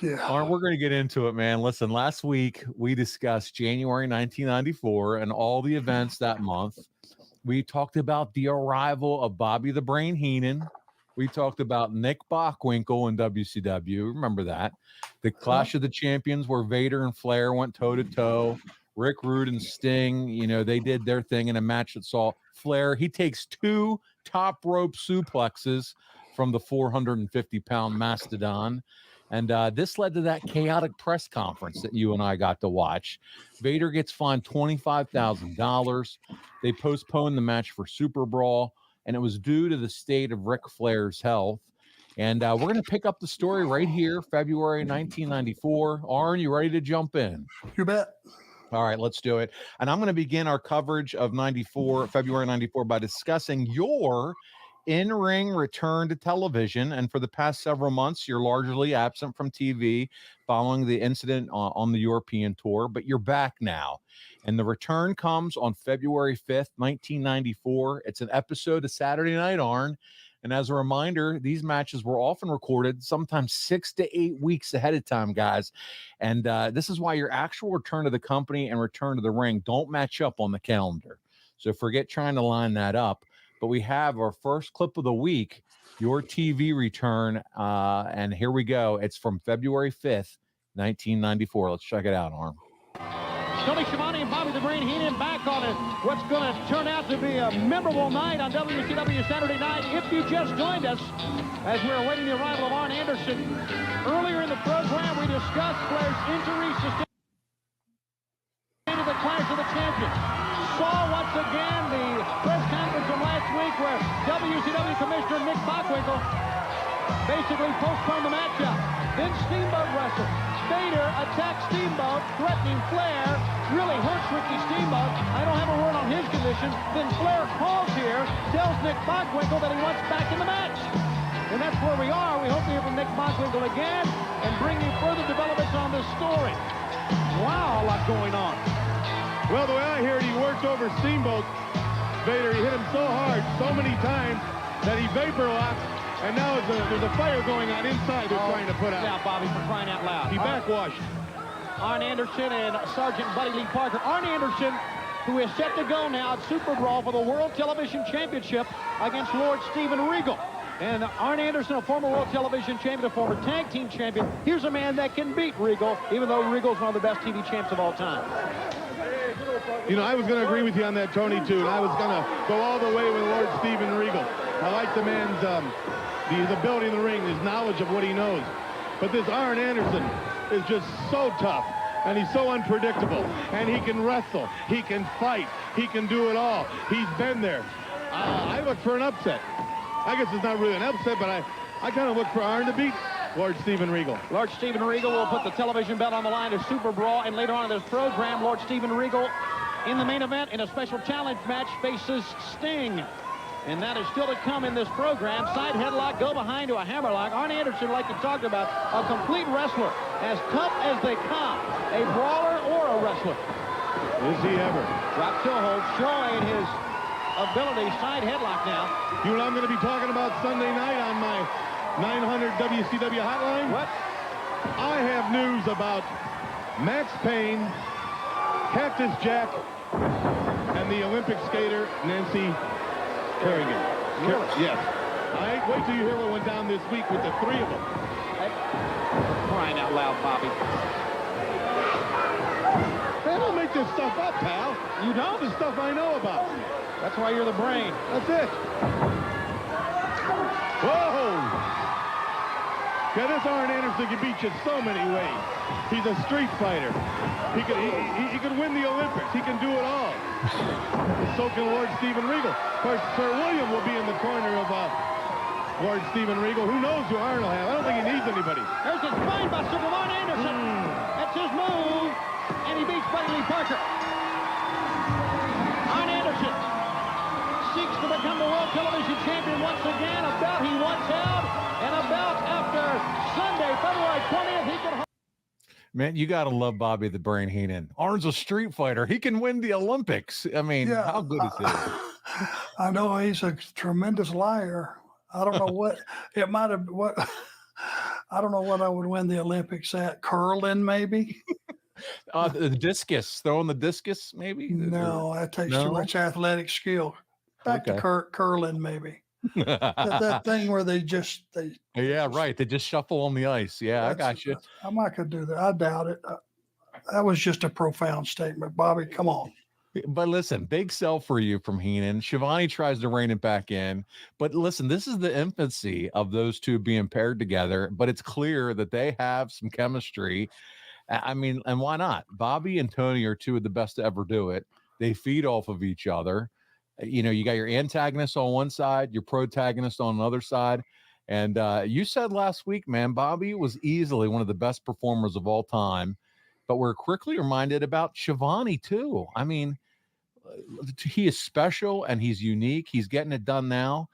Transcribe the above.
Yeah. Arn, we're going to get into it, man. Listen, last week we discussed January 1994 and all the events that month. We talked about the arrival of Bobby the Brain Heenan. We talked about Nick Bockwinkel in WCW. Remember that. The Clash of the Champions where Vader and Flair went toe-to-toe. Rick Rude and Sting, they did their thing in a match that saw Flair. He takes 2 top rope suplexes from the 450-pound mastodon. And this led to that chaotic press conference that you and I got to watch. Vader gets fined $25,000. They postponed the match for Super Brawl, and it was due to the state of Ric Flair's health. And we're going to pick up the story right here, February 1994. Arn, you ready to jump in? You bet. All right, let's do it. And I'm going to begin our coverage of February 94, by discussing your in-ring return to television. And for the past several months, you're largely absent from TV following the incident on the European tour, but you're back now. And the return comes on February 5th, 1994. It's an episode of Saturday Night Arn. And as a reminder, these matches were often recorded sometimes 6 to 8 weeks ahead of time, guys. And this is why your actual return to the company and return to the ring don't match up on the calendar. So forget trying to line that up. But we have our first clip of the week, your TV return. And here we go. It's from February 5th, 1994. Let's check it out, Arn. Tony Schiavone and Bobby the Brain Heenan back on it. What's going to turn out to be a memorable night on WCW Saturday night. If you just joined us, as we're awaiting the arrival of Arn Anderson. Earlier in the program, we discussed Flair's injury sustained in the Clash of the Champions. Saw once again the press conference from last week where WCW Commissioner Nick Bockwinkel basically postponed the matchup. Then Steamboat wrestled. Vader attacks Steamboat, threatening Flair. Really hurts Ricky Steamboat. I don't have a word on his condition. Then Flair calls here, tells Nick Bockwinkel that he wants back in the match. And that's where we are. We hope to hear from Nick Bockwinkel again and bring you further developments on this story. Wow, a lot going on. Well, the way I hear it, he worked over Steamboat. Vader, he hit him so hard, so many times, that he vapor locked. And now there's a fire going on inside they're trying to put out. Yeah, Bobby, for crying out loud. He backwashed. Arn Anderson and Sergeant Buddy Lee Parker. Arn Anderson, who is set to go now at Super Brawl for the World Television Championship against Lord Steven Regal. And Arn Anderson, a former World Television Champion, a former Tag Team Champion. Here's a man that can beat Regal, even though Regal's one of the best TV champs of all time. I was going to agree with you on that, Tony, too. And I was going to go all the way with Lord Steven Regal. I like the man's his ability in the ring, his knowledge of what he knows. But this Arn Anderson is just so tough, and he's so unpredictable. And he can wrestle, he can fight, he can do it all. He's been there. I look for an upset. I guess it's not really an upset, but I kind of look for Arn to beat Lord Steven Regal. Lord Steven Regal will put the television belt on the line at Super Brawl, and later on in this program, Lord Steven Regal, in the main event, in a special challenge match, faces Sting. And that is still to come in this program. Side headlock, go behind to a hammerlock. Arn Anderson, like you talked about, a complete wrestler. As tough as they come. A brawler or a wrestler. Is he ever? Drop toe hold, showing his ability. Side headlock now. You know what I'm going to be talking about Sunday night on my 900 WCW hotline? What? I have news about Max Payne, Cactus Jack, and the Olympic skater Nancy Kerrigan. Really? Yes. Wait till you hear what went down this week with the three of them. Crying out loud, Bobby. They don't make this stuff up, pal. You don't? The stuff I know about. That's why you're the brain. That's it. Whoa! Yeah, this Arn Anderson can beat you so many ways. He's a street fighter. He could win the Olympics. He can do it all. So can Lord Steven Regal. Of course, Sir William will be in the corner of Lord Steven Regal. Who knows who Arn will have? I don't think he needs anybody. There's a Spinebuster from Arn Anderson. That's his move. And he beats Buddy Lee Parker. Arn Anderson seeks to become the World Television Champion once again. A belt he once held. And a belt after Sunday, February 20th, he could hold. Man, you got to love Bobby the Brain Heenan. Arn's a street fighter. He can win the Olympics. I mean, how good is he? I know he's a tremendous liar. I don't know what it might have. I don't know what I would win the Olympics at. Curling, maybe? The discus, throwing the discus, maybe? No, that takes too No? much athletic skill. Back Okay. to curling, maybe. That thing where they Yeah, right. They just shuffle on the ice. Yeah, I got you. I might could do that. I doubt it. That was just a profound statement, Bobby. Come on. But listen, big sell for you from Heenan. Shivani tries to rein it back in. But listen, this is the infancy of those two being paired together. But it's clear that they have some chemistry. I mean, and why not? Bobby and Tony are two of the best to ever do it. They feed off of each other. You know, you got your antagonist on one side, your protagonist on another side. And you said last week, man, Bobby was easily one of the best performers of all time. But we're quickly reminded about Shivani, too. I mean, he is special and he's unique. He's getting it done now.